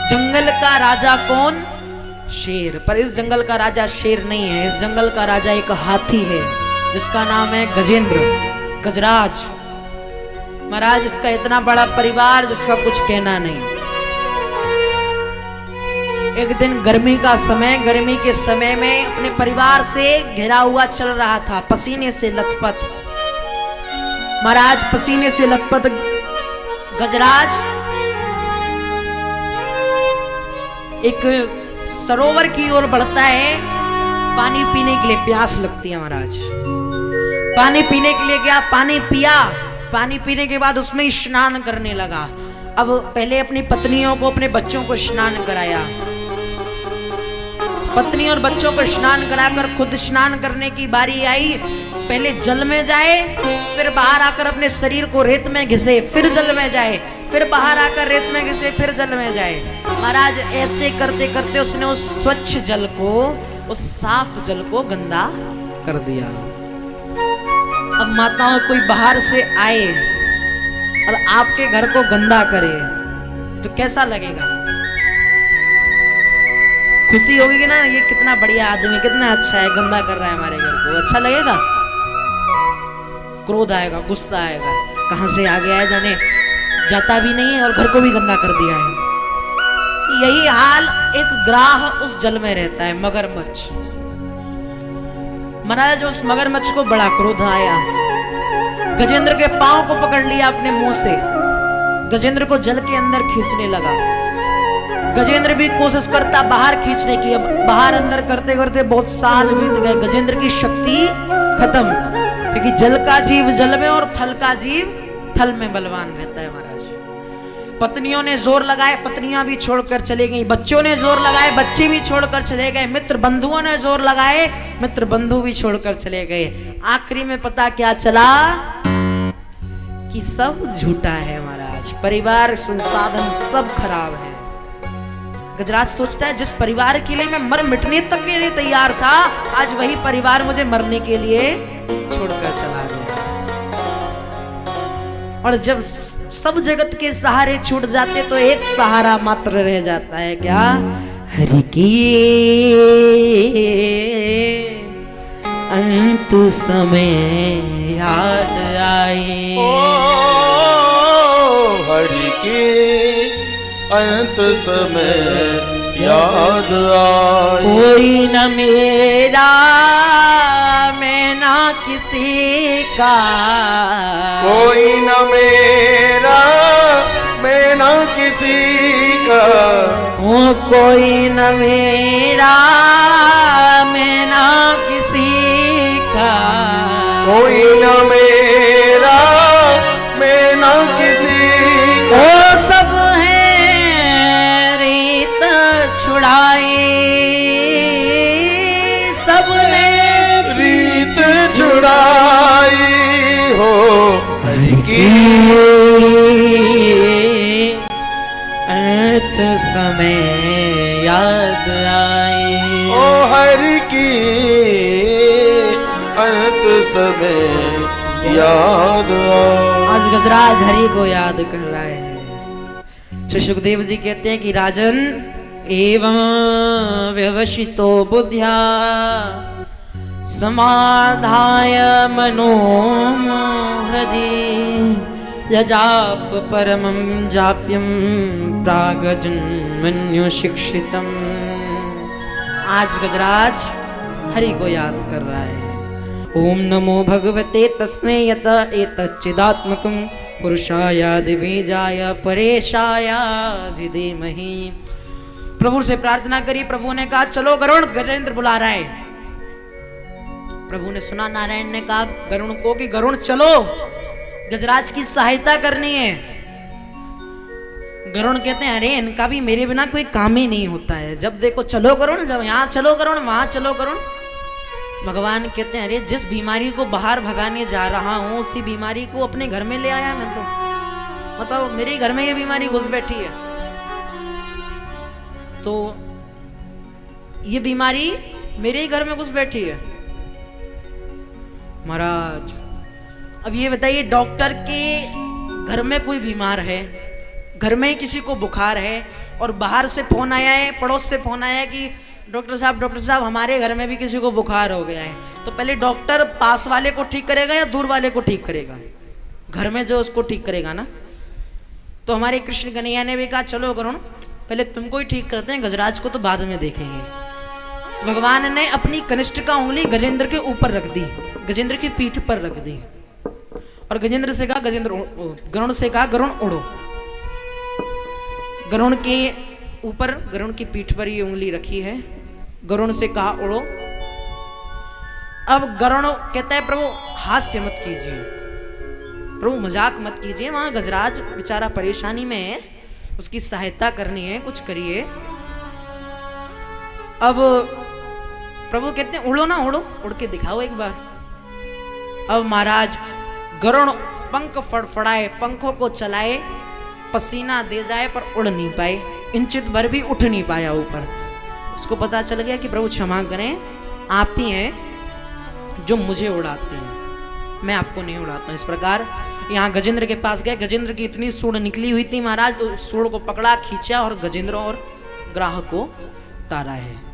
जंगल का राजा कौन? शेर। पर इस जंगल का राजा शेर नहीं है, इस जंगल का राजा एक हाथी है जिसका नाम है गजेंद्र, गजराज। महाराज इसका इतना बड़ा परिवार जिसका कुछ कहना नहीं। एक दिन गर्मी का समय, गर्मी के समय में अपने परिवार से घिरा हुआ चल रहा था, पसीने से लथपथ। महाराज पसीने से लथपथ गजराज एक सरोवर की ओर बढ़ता है। पानी पीने के लिए प्यास लगती है महाराज। पानी पीने के लिए गया, पानी पिया। पानी पीने के बाद उसमें स्नान करने लगा। अब पहले अपनी पत्नियों को, अपने बच्चों को स्नान कराया। पत्नी और बच्चों को स्नान कराकर खुद स्नान करने की बारी आई। पहले जल में जाए, फिर बाहर आकर अपने शरीर को रेत में घिसे, फिर जल में जाए, फिर बाहर आकर रेत में घिसे, फिर जल में जाए। महाराज ऐसे करते करते उसने उस स्वच्छ जल को, उस साफ जल को गंदा कर दिया। अब माताओं कोई बाहर से आए और आपके घर को गंदा करे तो कैसा लगेगा? खुशी होगी कि ना, ये कितना बढ़िया आदमी, कितना अच्छा है, गंदा कर रहा है हमारे घर को, अच्छा लगेगा? क्रोध आएगा, गुस्सा आएगा, कहां से आ गया है जाने, जाता भी नहीं है और घर को भी गंदा कर दिया है। यही हाल एक ग्राह उस जल में रहता है, मगरमच्छ। महाराज उस मगरमच्छ को बड़ा क्रोध आया। गजेंद्र के पांव को पकड़ लिया अपने मुंह से, गजेंद्र को जल के अंदर खींचने लगा। गजेंद्र भी कोशिश करता बाहर खींचने की। अब बाहर अंदर करते करते बहुत साल बीत गए, गजेंद्र की शक्ति खत्म, क्योंकि जल का जीव जल में और थल का जीव थल में बलवान रहता है महाराज। पत्नियों ने जोर लगाए, पत्नियां भी छोड़कर चली गई। बच्चों ने जोर लगाए, बच्चे भी छोड़कर चले गए। मित्र बंधुओं ने जोर लगाए, मित्र बंधु भी छोड़कर चले गए। आखिरी में पता क्या चला कि सब झूठा है महाराज, परिवार संसाधन सब खराब है। गजराज सोचता है जिस परिवार के लिए मैं मर मिटने तक के लिए तैयार था, आज वही परिवार मुझे मरने के लिए छोड़कर चला गया। और जब सब जगत के सहारे छूट जाते तो एक सहारा मात्र रह जाता है, क्या? हरि की अंत समय याद आई। ओ हरि की अंत समय याद आई। कोई न मेरा, मैं ना किसी का, कोई न मेरा, मैं न किसी का, ओ कोई न मेरा, मैं ना किसी का, कोई न मेरा, मैं न किसी का। ओ सब है रीत छुड़ाई, सब ने रीत छुड़ाई हो हरि की अंत समय याद आई। ओ हरि की अंत समय याद आई। आज गजराज हरि को याद कर रहा है। श्री सुखदेव जी कहते हैं कि राजन एवं व्यवसितो बुद्ध्या समाधाय मनो हृदि यजाप परमं जाप्यं प्रागजन्मन्यो शिक्षितम्। आज गजराज हरि को याद कर रहा है। ओम नमो भगवते तस्मै यत एतच्चिदात्मकं पुरुषायादिबीजाय परेशाय धीमहि। प्रभु से प्रार्थना करी। प्रभु ने कहा चलो गरुण, गजेंद्र बुला रहा है। प्रभु ने सुना नारायण ने कहा गरुण को कि गरुण चलो, गजराज की सहायता करनी है। गरुण कहते हैं अरे इनका भी मेरे बिना कोई काम ही नहीं होता है, जब देखो चलो गरुण, जब यहाँ चलो गरुण, वहां चलो गरुण। भगवान कहते हैं अरे जिस बीमारी को बाहर भगाने जा रहा हूं उसी बीमारी को अपने घर में ले आया मैं तो। बताओ मेरे घर में ये बीमारी घुस बैठी है, तो ये बीमारी मेरे ही घर में घुस बैठी है। महाराज अब ये बताइए डॉक्टर के घर में कोई बीमार है, घर में किसी को बुखार है, और बाहर से फोन आया है, पड़ोस से फोन आया है कि डॉक्टर साहब हमारे घर में भी किसी को बुखार हो गया है। तो पहले डॉक्टर पास वाले को ठीक करेगा या दूर वाले को ठीक करेगा? घर में जो उसको ठीक करेगा ना। तो हमारे कृष्ण कन्हैया ने भी कहा चलो गरुण पहले तुमको ही ठीक करते हैं, गजराज को तो बाद में देखेंगे। भगवान ने अपनी कनिष्ठ का उंगली गजेंद्र के ऊपर रख दी, गजेंद्र की पीठ पर रख दी और गजेंद्र से कहा गरुण से कहा गरुण उड़ो। गरुण के ऊपर, गरुण की पीठ पर ये उंगली रखी है, गरुण से कहा उड़ो। अब गरुण कहता है प्रभु हास्य मत कीजिए, प्रभु मजाक मत कीजिए, वहां गजराज बेचारा परेशानी में है, उसकी सहायता करनी है, कुछ करिए। अब प्रभु कहते हैं उड़ो ना, उड़ो, उड़ के दिखाओ एक बार। अब महाराज गरुण पंख फड़फड़ाए, पंखों को चलाए, पसीना दे जाए पर उड़ नहीं पाए, इंचित भर भी उठ नहीं पाया ऊपर। उसको पता चल गया कि प्रभु क्षमा करें, आप ही हैं जो मुझे उड़ाते हैं, मैं आपको नहीं उड़ाता हूं। इस प्रकार यहाँ गजेंद्र के पास गए, गजेंद्र की इतनी सूंड निकली हुई थी महाराज, तो सूंड को पकड़ा, खींचा और गजेंद्र और ग्राह को तारा है।